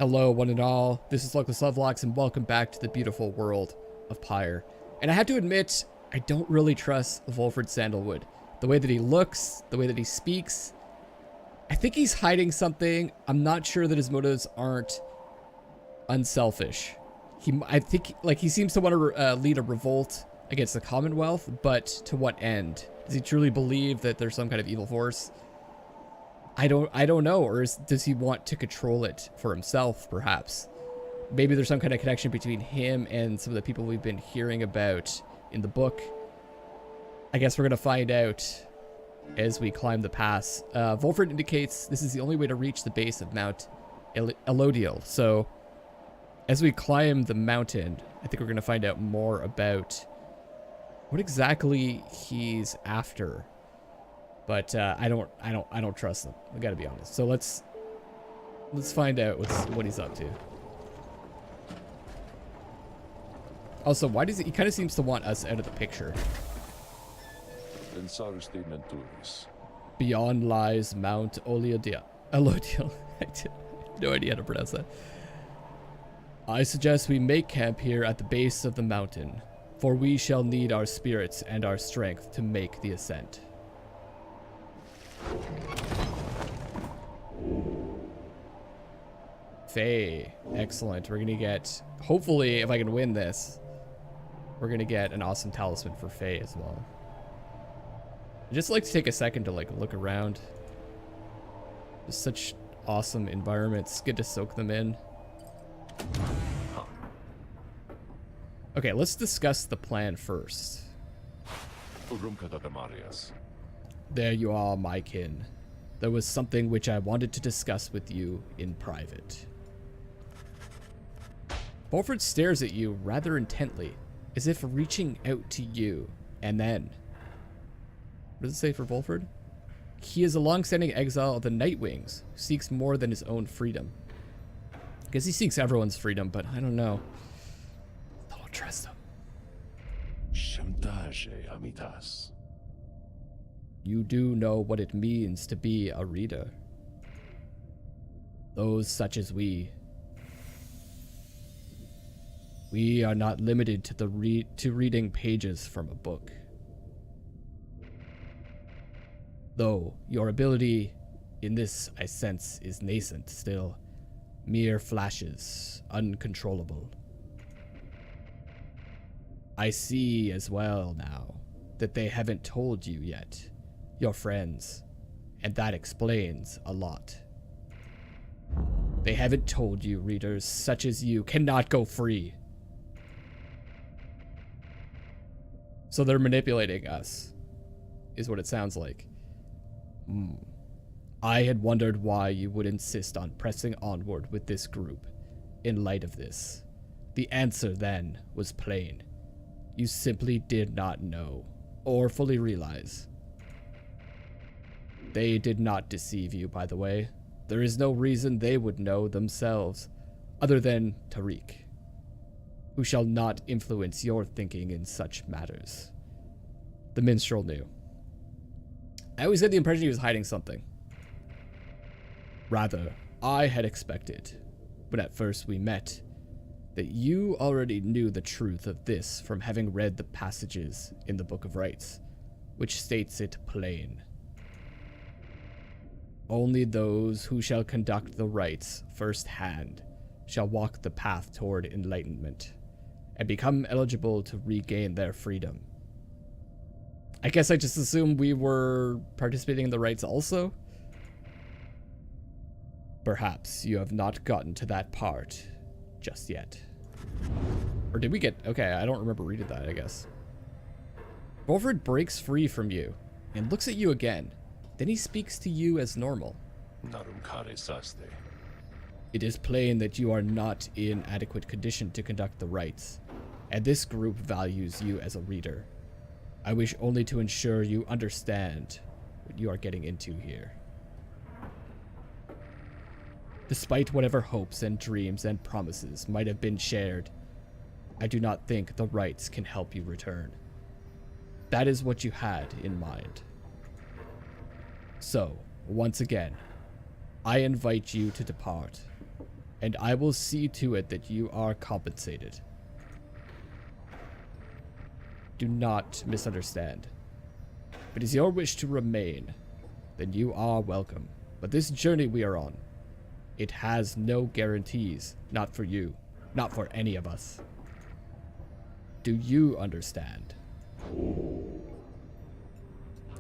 Hello, one and all. This is Luckless Lovelocks, and welcome back to the beautiful world of Pyre. And I have to admit, I don't really trust Volfred Sandalwood. The way that he looks, the way that he speaks, I think he's hiding something. I'm not sure that his motives aren't unselfish. I think, like, he seems to want to lead a revolt against the Commonwealth, but to what end? Does he truly believe that there's some kind of evil force? I don't know, or does he want to control it for himself, perhaps? Maybe there's some kind of connection between him and some of the people we've been hearing about in the book. I guess we're going to find out as we climb the pass. Volfred indicates this is the only way to reach the base of Mount Elodiel. So, as we climb the mountain, I think we're going to find out more about what exactly he's after. But I don't trust him. I gotta be honest. So let's find out what he's up to. Also, why does he kind of seems to want us out of the picture? Beyond lies Mount Elodiel. I have no idea how to pronounce that. I suggest we make camp here at the base of the mountain, for we shall need our spirits and our strength to make the ascent. Fae. Excellent. We're gonna get, hopefully, if I can win this, we're gonna get an awesome talisman for Fae as well. I just like to take a second to look around. Just such awesome environments. Good to soak them in. Okay, let's discuss the plan first. There you are, my kin. There was something which I wanted to discuss with you in private. Volfred stares at you rather intently, as if reaching out to you, and then... What does it say for Volfred? He is a long-standing exile of the Nightwings, who seeks more than his own freedom. I guess he seeks everyone's freedom, but I don't know. I don't trust him. You do know what it means to be a reader. Those such as we are not limited to reading pages from a book. Though your ability in this, I sense, is nascent still. Mere flashes, uncontrollable. I see as well now that they haven't told you yet. Your friends, and that explains a lot. They haven't told you readers such as you cannot go free. So they're manipulating us, is what it sounds like. I had wondered why you would insist on pressing onward with this group in light of this. The answer then was plain. You simply did not know or fully realize. They did not deceive you, by the way. There is no reason they would know themselves, other than Tariq, who shall not influence your thinking in such matters. The minstrel knew. I always had the impression he was hiding something. Rather, I had expected, when at first we met, that you already knew the truth of this from having read the passages in the Book of Rites, which states it plain. Only those who shall conduct the rites firsthand shall walk the path toward enlightenment and become eligible to regain their freedom. I guess I just assumed we were participating in the rites also? Perhaps you have not gotten to that part just yet. Or did we get... Okay, I don't remember reading that, I guess. Volfred breaks free from you and looks at you again. Then he speaks to you as normal. It is plain that you are not in adequate condition to conduct the rites, and this group values you as a reader. I wish only to ensure you understand what you are getting into here. Despite whatever hopes and dreams and promises might have been shared, I do not think the rites can help you return. That is what you had in mind. So, once again, I invite you to depart and I will see to it that you are compensated. Do not misunderstand. If it is your wish to remain, then you are welcome. But this journey we are on, it has no guarantees. Not for you. Not for any of us. Do you understand?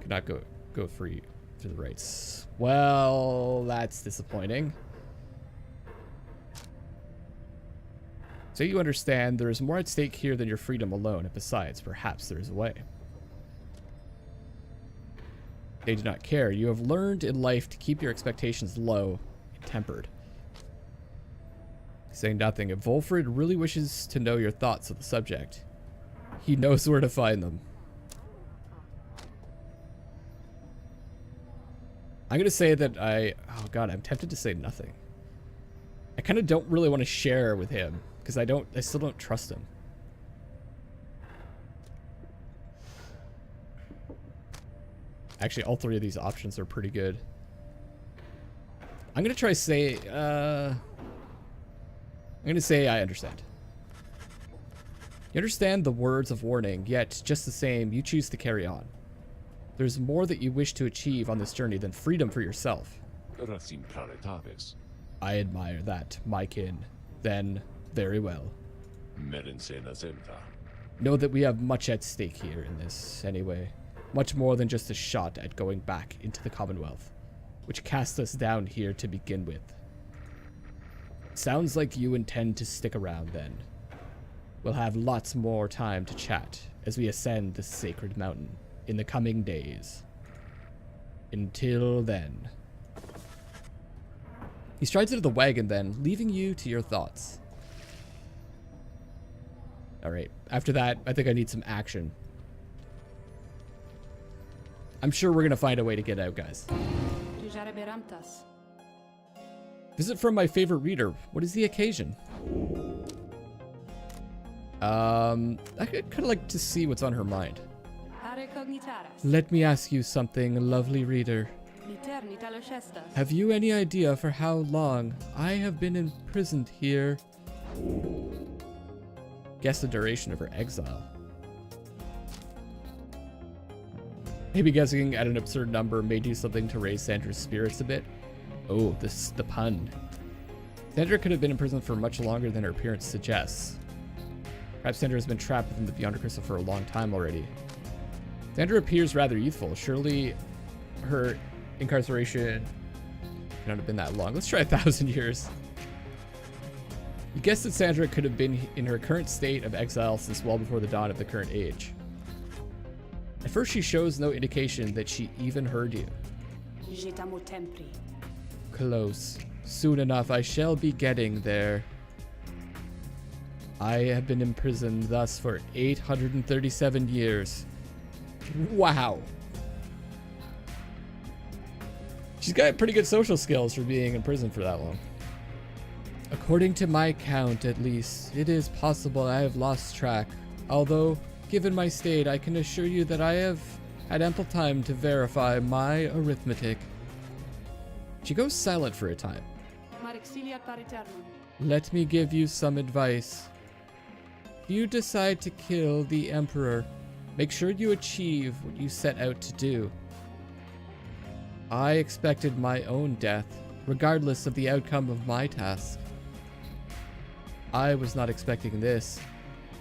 Cannot go free through the rites. Well, that's disappointing. So you understand there is more at stake here than your freedom alone, and besides, perhaps there is a way. They do not care. You have learned in life to keep your expectations low and tempered. Saying nothing, if Volfred really wishes to know your thoughts of the subject, he knows where to find them. I'm going to say that oh god, I'm tempted to say nothing. I kind of don't really want to share with him, because I still don't trust him. Actually, all three of these options are pretty good. I'm going to try say, I'm going to say I understand. You understand the words of warning, yet just the same, you choose to carry on. There's more that you wish to achieve on this journey than freedom for yourself. I admire that, my kin. Then, very well. Know that we have much at stake here in this, anyway. Much more than just a shot at going back into the Commonwealth, which cast us down here to begin with. Sounds like you intend to stick around then. We'll have lots more time to chat as we ascend this sacred mountain in the coming days. Until then. He strides into the wagon then, leaving you to your thoughts. Alright, after that, I think I need some action. I'm sure we're gonna find a way to get out, guys. Visit from my favorite reader. What is the occasion? I'd kind of like to see what's on her mind. Let me ask you something, lovely reader. Have you any idea for how long I have been imprisoned here? Guess the duration of her exile. Maybe guessing at an absurd number may do something to raise Sandra's spirits a bit. Oh, the pun. Sandra could have been imprisoned for much longer than her appearance suggests. Perhaps Sandra has been trapped within the Beyonder Crystal for a long time already. Sandra appears rather youthful. Surely her incarceration cannot have been that long. Let's try 1,000 years. You guess that Sandra could have been in her current state of exile since well before the dawn of the current age. At first, she shows no indication that she even heard you. Close. Soon enough, I shall be getting there. I have been imprisoned thus for 837 years. Wow. She's got pretty good social skills for being in prison for that long. According to my count, at least, it is possible I have lost track. Although, given my state, I can assure you that I have had ample time to verify my arithmetic. She goes silent for a time. Let me give you some advice. If you decide to kill the Emperor, make sure you achieve what you set out to do. I expected my own death, regardless of the outcome of my task. I was not expecting this.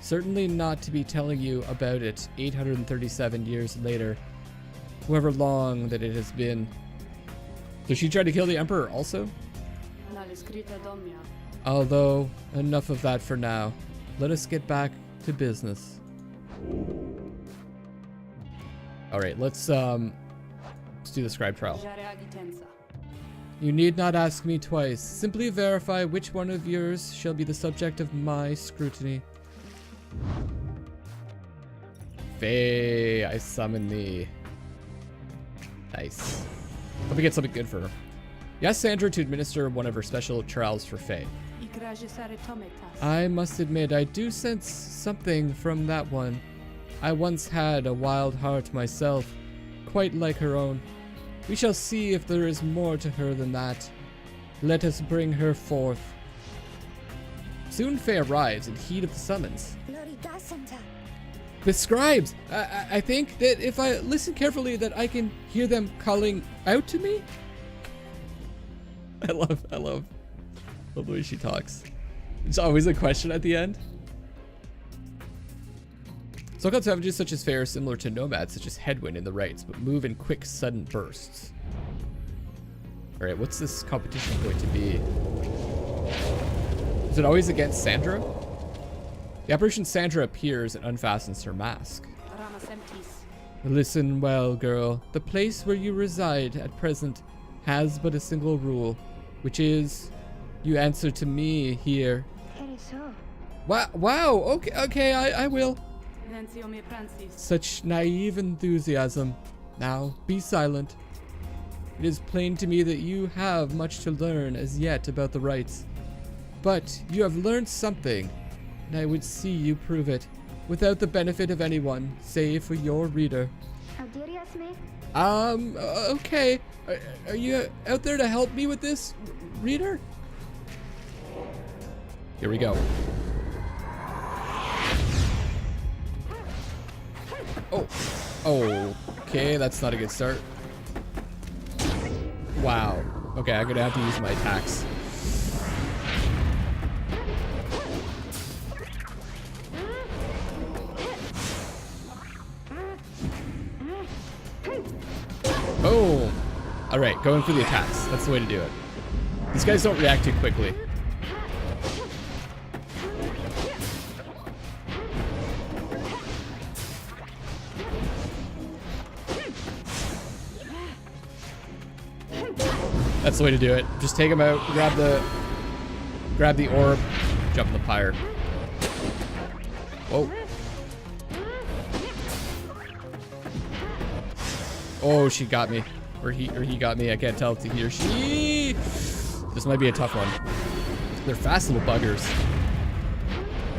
Certainly not to be telling you about it 837 years later, however long that it has been. So she tried to kill the Emperor also? Although, enough of that for now. Let us get back to business. Alright, let's do the scribe trial. You need not ask me twice. Simply verify which one of yours shall be the subject of my scrutiny. Fae, I summon thee. Nice. Hope we get something good for her. You ask Sandra to administer one of her special trials for Fae. I must admit, I do sense something from that one. I once had a wild heart myself, quite like her own. We shall see if there is more to her than that. Let us bring her forth. Soon Fae arrives in heat of the summons. The scribes! I think that if I listen carefully that I can hear them calling out to me? I love the way she talks. It's always a question at the end. So-called savages such as Fae are similar to nomads such as Headwind in the rites, but move in quick, sudden bursts. Alright, what's this competition going to be? Is it always against Sandra? The apparition Sandra appears and unfastens her mask. Listen well, girl. The place where you reside at present has but a single rule, which is you answer to me here. Wow, okay, I will. Such naive enthusiasm. Now, be silent. It is plain to me that you have much to learn as yet about the rites. But you have learned something, and I would see you prove it, without the benefit of anyone, save for your reader. Okay. Are you out there to help me with this, reader? Here we go. Oh, okay, that's not a good start. Wow. Okay, I'm gonna have to use my attacks. Oh! Alright, going for the attacks. That's the way to do it. These guys don't react too quickly. That's the way to do it. Just take them out, grab the orb, jump in the pyre. Whoa. Oh, she got me. Or he got me. I can't tell if it's he or she. This might be a tough one. They're fast little buggers.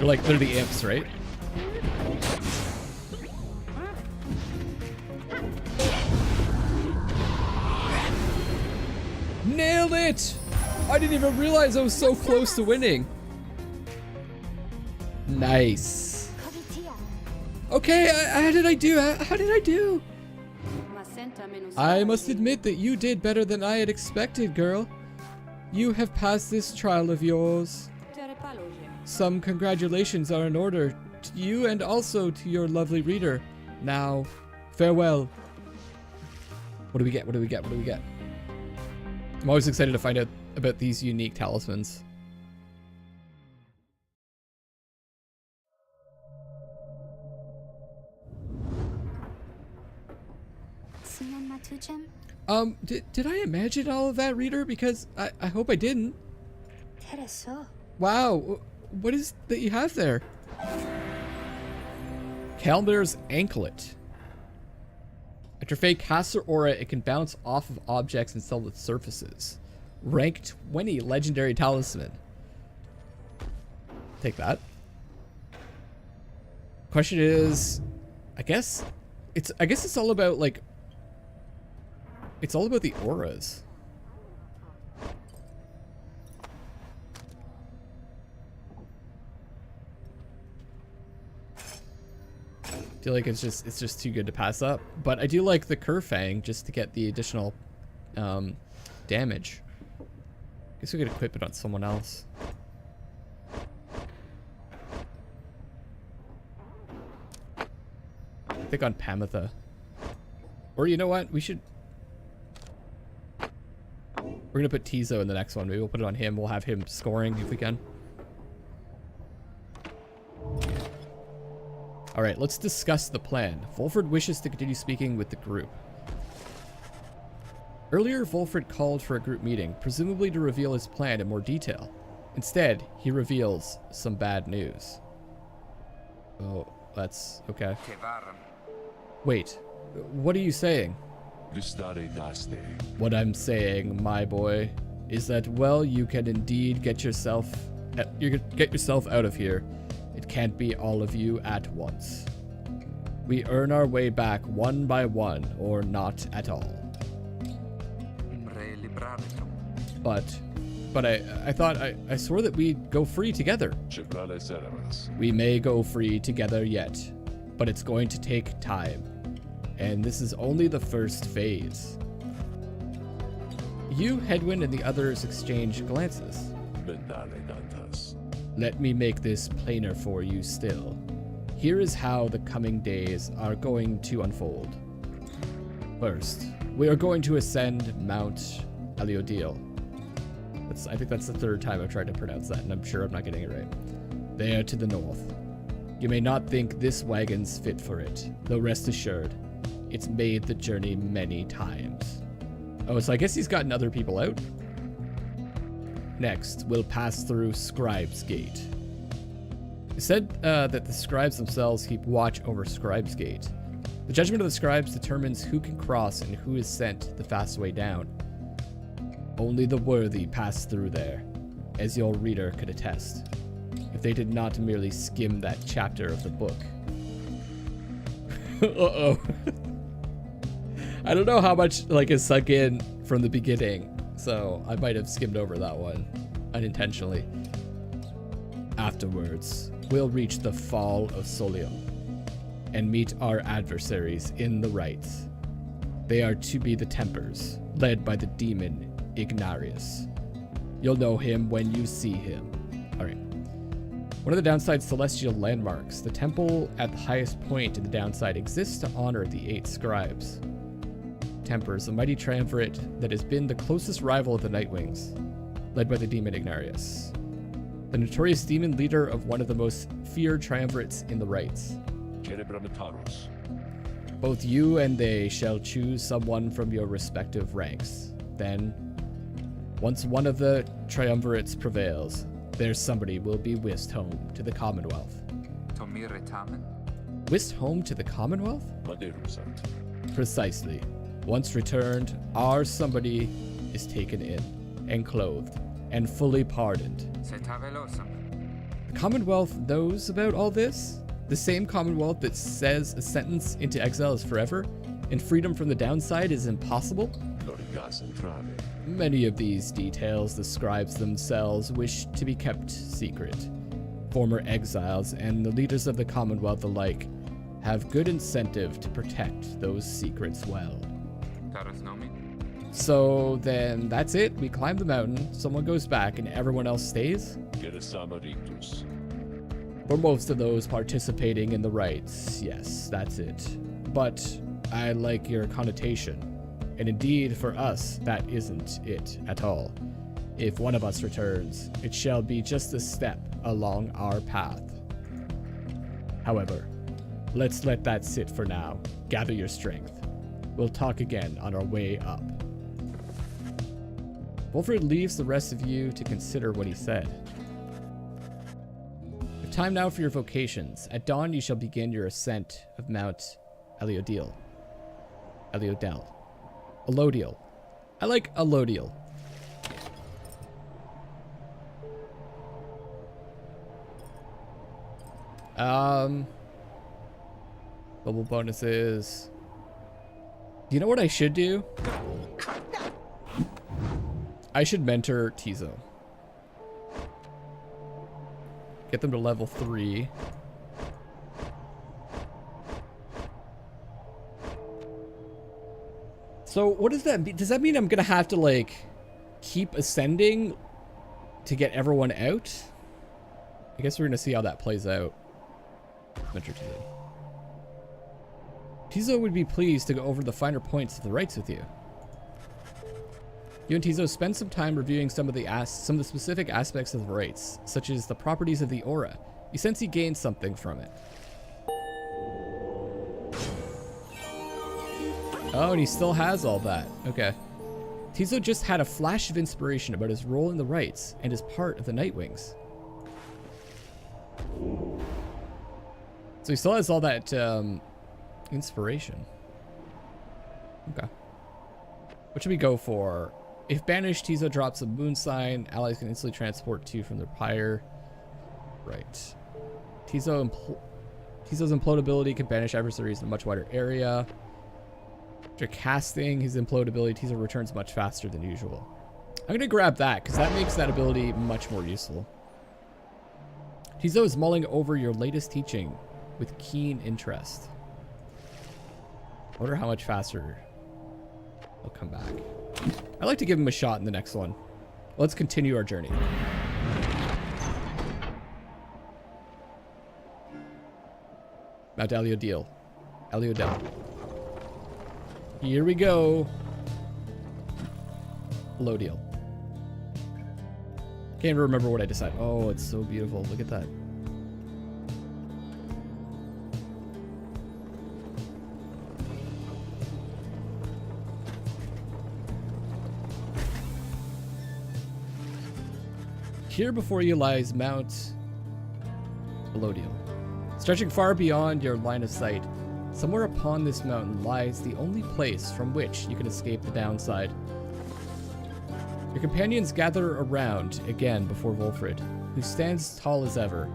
They're the imps, right? Nailed it! I didn't even realize I was so close to winning. Nice. Okay, how did I do? How did I do? I must admit that you did better than I had expected, girl. You have passed this trial of yours. Some congratulations are in order to you and also to your lovely reader. Now, farewell. What do we get? What do we get? What do we get? I'm always excited to find out about these unique talismans. Did I imagine all of that, reader? Because I hope I didn't. Wow, what is that you have there? Calendar's Anklet. After Fae casts her aura, it can bounce off of objects and solid surfaces. Rank 20 legendary talisman. Take that. Question is, I guess it's all about like, it's all about the auras. I feel like it's just too good to pass up, but I do like the Kerfang just to get the additional damage. Guess we could equip it on someone else. I think on Pamitha, or you know what, we're gonna put Tizo in the next one. Maybe we'll put it on him. We'll have him scoring if we can. Alright, let's discuss the plan. Volfred wishes to continue speaking with the group. Earlier, Volfred called for a group meeting, presumably to reveal his plan in more detail. Instead, he reveals some bad news. Oh, that's okay. Wait, what are you saying? What I'm saying, my boy, is that, well, you can indeed get yourself out of here. It can't be all of you at once. We earn our way back one by one, or not at all. But But I thought I swore that we'd go free together. We may go free together yet, but it's going to take time. And this is only the first phase. You, Headwind, and the others exchange glances. Let me make this plainer for you still. Here is how the coming days are going to unfold. First, we are going to ascend Mount Eliodil. I think that's the third time I've tried to pronounce that, and I'm sure I'm not getting it right. There to the north. You may not think this wagon's fit for it, though rest assured, it's made the journey many times. Oh, so I guess he's gotten other people out? Next, we'll pass through Scribe's Gate. It said that the scribes themselves keep watch over Scribe's Gate. The judgment of the scribes determines who can cross and who is sent the fast way down. Only the worthy pass through there, as your reader could attest, if they did not merely skim that chapter of the book. Uh-oh. I don't know how much is sunk in from the beginning, so I might have skimmed over that one unintentionally. Afterwards, we'll reach the Fall of Solium and meet our adversaries in the rites. They are to be the Tempers, led by the demon Ignarius. You'll know him when you see him. Alright. One of the downside celestial landmarks, the temple at the highest point in the downside, exists to honor the 8 scribes. Tempers, a mighty triumvirate that has been the closest rival of the Nightwings, led by the demon Ignarius, the notorious demon leader of one of the most feared triumvirates in the rites. Both you and they shall choose someone from your respective ranks. Then, once one of the triumvirates prevails, their somebody will be whisked home to the Commonwealth. Whisked home to the Commonwealth? Precisely. Once returned, our somebody is taken in, and clothed, and fully pardoned. The Commonwealth knows about all this? The same Commonwealth that says a sentence into exile is forever, and freedom from the downside is impossible? Many of these details the scribes themselves wish to be kept secret. Former exiles and the leaders of the Commonwealth alike have good incentive to protect those secrets well. So then that's it. We climb the mountain, someone goes back, and everyone else stays? For most of those participating in the rites, yes, that's it. But I like your connotation. And indeed, for us, that isn't it at all. If one of us returns, it shall be just a step along our path. However, let's let that sit for now. Gather your strength. We'll talk again on our way up. Wolfred leaves the rest of you to consider what he said. Time now for your vocations. At dawn, you shall begin your ascent of Mount Eliodil. Elodial. I like Elodial. Level bonuses. Do you know what I should do? I should mentor Tizo. Get them to level 3. So what does that mean? Does that mean I'm gonna have to keep ascending to get everyone out? I guess we're gonna see how that plays out. Mentor Tizo. Tizo would be pleased to go over the finer points of the rites with you. You and Tizo spend some time reviewing some of the specific aspects of the rites, such as the properties of the aura. You sense he gains something from it. Oh, and he still has all that. Okay. Tizo just had a flash of inspiration about his role in the rites and his part of the Nightwings. So he still has all that inspiration. Okay. What should we go for? If banished, Tizo drops a moon sign. Allies can instantly transport 2 from their Pyre. Right. Tizo's implodability can banish adversaries in a much wider area. After casting his implodability, Tizo returns much faster than usual. I'm going to grab that because that makes that ability much more useful. Tizo is mulling over your latest teaching with keen interest. I wonder how much faster he'll come back. I'd like to give him a shot in the next one. Let's continue our journey. Mount Aliodil. Aliodel. Here we go. Lodiel. Can't remember what I decided. Oh, it's so beautiful. Look at that. Here before you lies Mount Lodiel. Stretching far beyond your line of sight, somewhere upon this mountain lies the only place from which you can escape the downside. Your companions gather around again before Wolfred, who stands tall as ever.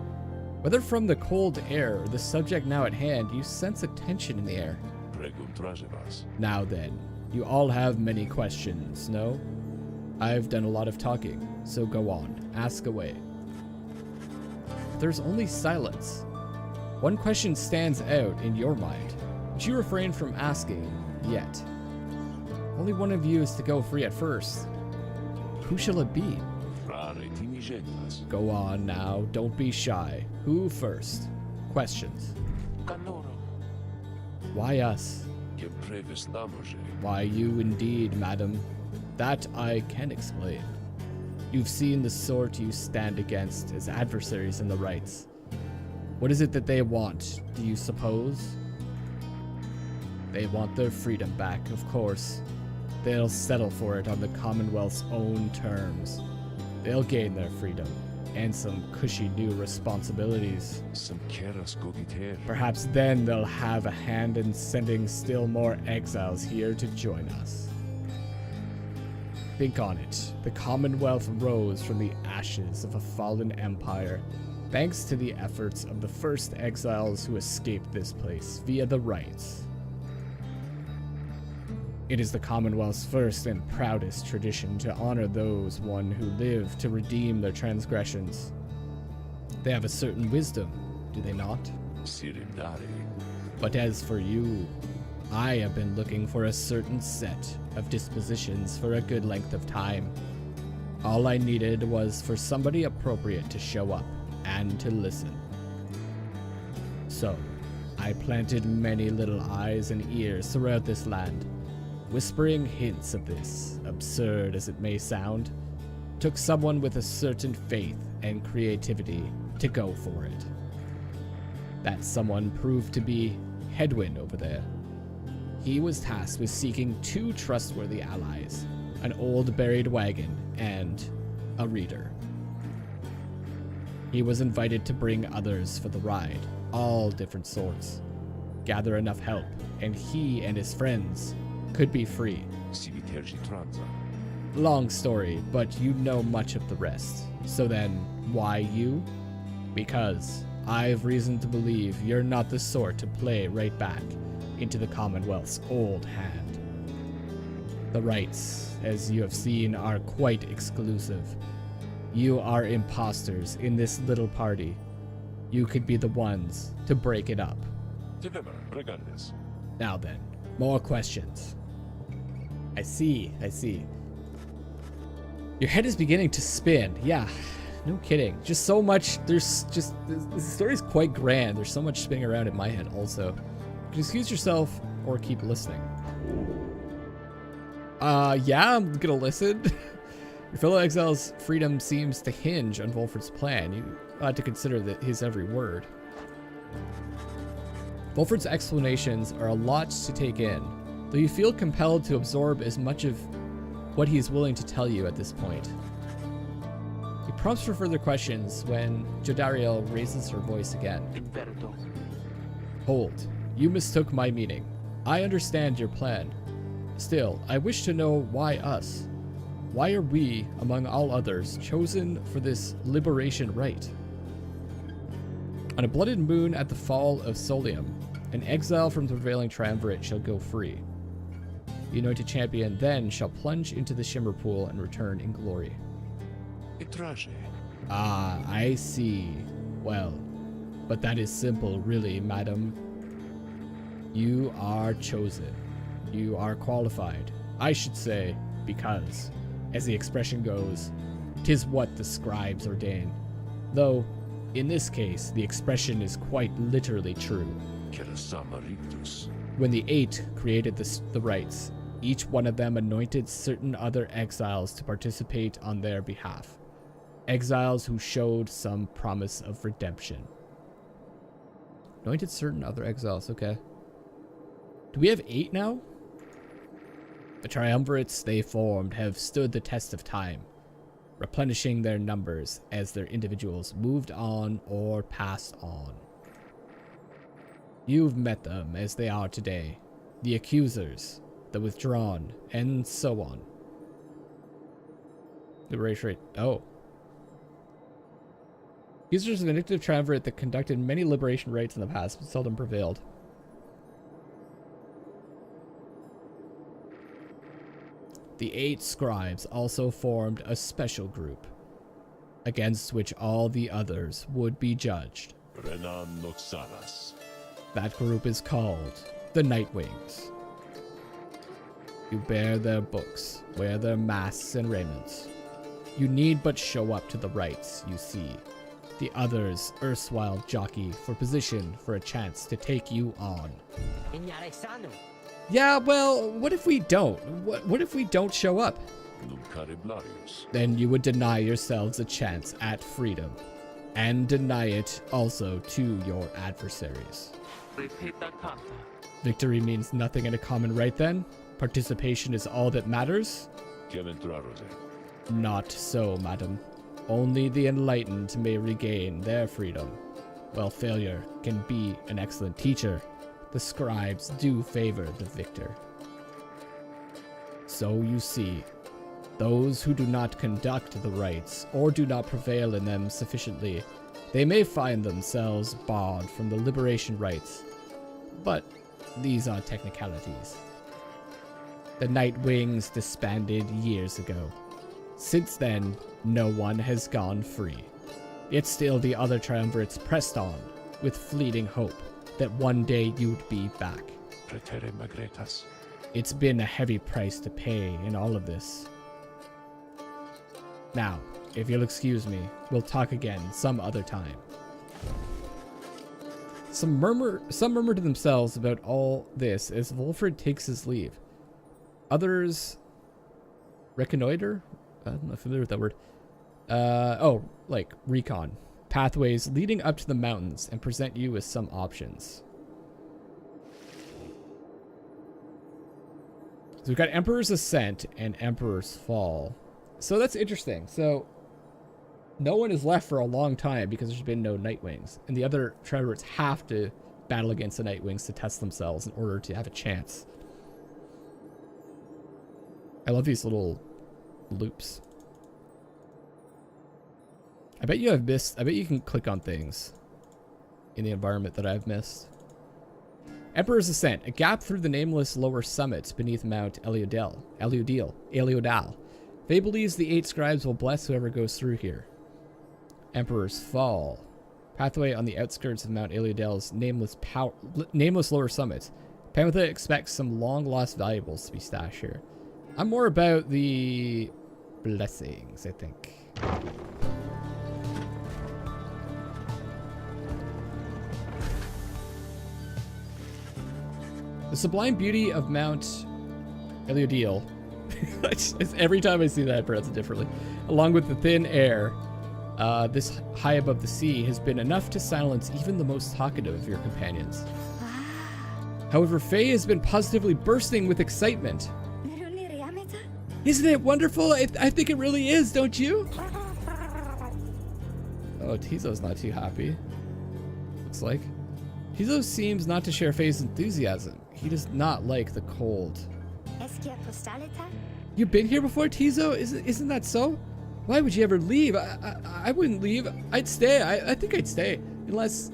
Whether from the cold air or the subject now at hand, you sense a tension in the air. Now then, you all have many questions, no? I've done a lot of talking, so go on, ask away. There's only silence. One question stands out in your mind, which you refrain from asking yet. Only one of you is to go free at first. Who shall it be? Go on now, don't be shy. Who first? Questions. Why us? Why you indeed, madam. That I can explain. You've seen the sort you stand against as adversaries in the rights. What is it that they want, do you suppose? They want their freedom back, of course. They'll settle for it on the Commonwealth's own terms. They'll gain their freedom, and some cushy new responsibilities. Perhaps then they'll have a hand in sending still more exiles here to join us. Think on it. The Commonwealth rose from the ashes of a fallen empire, thanks to the efforts of the first exiles who escaped this place via the rights. It is the Commonwealth's first and proudest tradition to honor those one who live to redeem their transgressions. They have a certain wisdom, do they not? But as for you, I have been looking for a certain set of dispositions for a good length of time. All I needed was for somebody appropriate to show up and to listen. So, I planted many little eyes and ears throughout this land, whispering hints of this, absurd as it may sound, took someone with a certain faith and creativity to go for it. That someone proved to be Headwind over there. He was tasked with seeking two trustworthy allies, an old buried wagon and a reader. He was invited to bring others for the ride, all different sorts. Gather enough help, and he and his friends could be free. Long story, but you know much of the rest. So then, why you? Because I've reason to believe you're not the sort to play right back into the Commonwealth's old hand. The rights, as you have seen, are quite exclusive. You are imposters in this little party. You could be the ones to break it up. Now then, more questions. I see. Your head is beginning to spin. Yeah, no kidding. Just so much, this story's quite grand. There's so much spinning around in my head also. You can excuse yourself or keep listening. Yeah, I'm gonna listen. Your fellow exile's freedom seems to hinge on Wolfred's plan. You ought to consider his every word. Wolfred's explanations are a lot to take in, though you feel compelled to absorb as much of what he is willing to tell you at this point. He prompts for further questions when Jodariel raises her voice again. Hold. You mistook my meaning. I understand your plan. Still, I wish to know why us. Why are we, among all others, chosen for this liberation rite? On a blooded moon at the fall of Solium, an exile from the prevailing triumvirate shall go free. The anointed champion then shall plunge into the shimmer pool and return in glory. Ah, I see. Well, but that is simple, really, madam. You are chosen. You are qualified. I should say, because, as the expression goes, 'tis what the scribes ordain. Though, in this case, the expression is quite literally true. When the Eight created the rites, each one of them anointed certain other exiles to participate on their behalf. Exiles who showed some promise of redemption. Anointed certain other exiles, okay. Do we have 8 now? The triumvirates they formed have stood the test of time, replenishing their numbers as their individuals moved on or passed on. You've met them as they are today, the accusers, the withdrawn, and so on. Liberation rate. Oh. Accusers of an active triumvirate that conducted many liberation rites in the past, but seldom prevailed. The 8 scribes also formed a special group, against which all the others would be judged. That group is called the Nightwings. You bear their books, wear their masks and raiments. You need but show up to the rites, you see. The others erstwhile jockey for position for a chance to take you on. Yeah, well, what if we don't? What if we don't show up? Then you would deny yourselves a chance at freedom, and deny it also to your adversaries. Victory means nothing in a common right then? Participation is all that matters? Not so, madam. Only the enlightened may regain their freedom. While failure can be an excellent teacher, the scribes do favor the victor. So you see, those who do not conduct the rites or do not prevail in them sufficiently, they may find themselves barred from the liberation rites. But these are technicalities. The Nightwings disbanded years ago. Since then, no one has gone free. Yet still the other triumvirates pressed on, with fleeting hope that one day you'd be back. It's been a heavy price to pay in all of this. Now, if you'll excuse me, we'll talk again some other time. Some murmur to themselves about all this as Wolfred takes his leave. Others reconnoiter? I'm not familiar with that word. Like recon. Pathways leading up to the mountains and present you with some options. So we've got Emperor's Ascent and Emperor's Fall. So that's interesting. So no one is left for a long time because there's been no Nightwings. And the other triumvirates have to battle against the Nightwings to test themselves in order to have a chance. I love these little loops. I bet you can click on things in the environment that I've missed. Emperor's Ascent, a gap through the nameless lower summit beneath Mount Eliodal. Fae believes the 8 scribes will bless whoever goes through here. Emperor's Fall, pathway on the outskirts of Mount Eliodal's nameless lower summit. Panther expects some long lost valuables to be stashed here. I'm more about the blessings, I think. The sublime beauty of Mount Eliodal. Every time I see that, I pronounce it differently. Along with the thin air, this high above the sea has been enough to silence even the most talkative of your companions. However, Fae has been positively bursting with excitement. Isn't it wonderful? I think it really is, don't you? Oh, Tizo's not too happy. Looks like. Tizo seems not to share Fae's enthusiasm. He does not like the cold. You've been here before, Tizo? Isn't that so? Why would you ever leave? I wouldn't leave. I'd stay. I think I'd stay. Unless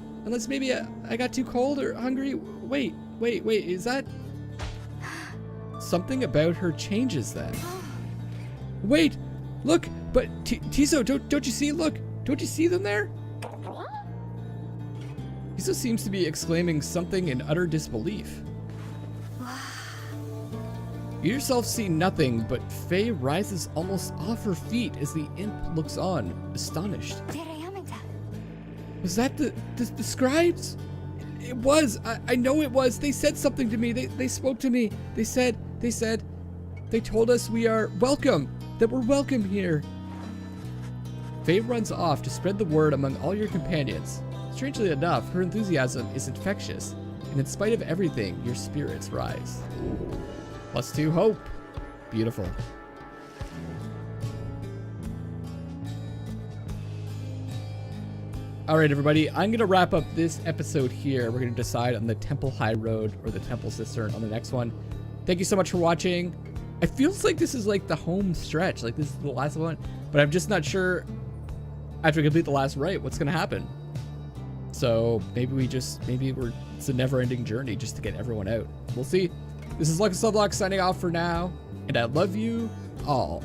maybe I got too cold or hungry. Wait. Is that... something about her changes then. Wait, look, but Tiso, don't you see? Look, don't you see them there? Tiso seems to be exclaiming something in utter disbelief. You yourself see nothing, but Fae rises almost off her feet as the imp looks on, astonished. Was that the scribes? It was. I know it was. They said something to me. They spoke to me. They told us we are welcome, that we're welcome here. Fae runs off to spread the word among all your companions. Strangely enough, her enthusiasm is infectious, and in spite of everything, your spirits rise. +2 hope. Beautiful. All right, everybody, I'm going to wrap up this episode here. We're going to decide on the Temple High Road or the Temple Cistern on the next one. Thank you so much for watching. It feels like this is like the home stretch, like this is the last one, but I'm just not sure after we complete the last rite what's going to happen. So maybe it's a never-ending journey just to get everyone out. We'll see. This is Luckless Lovelocks signing off for now, and I love you all.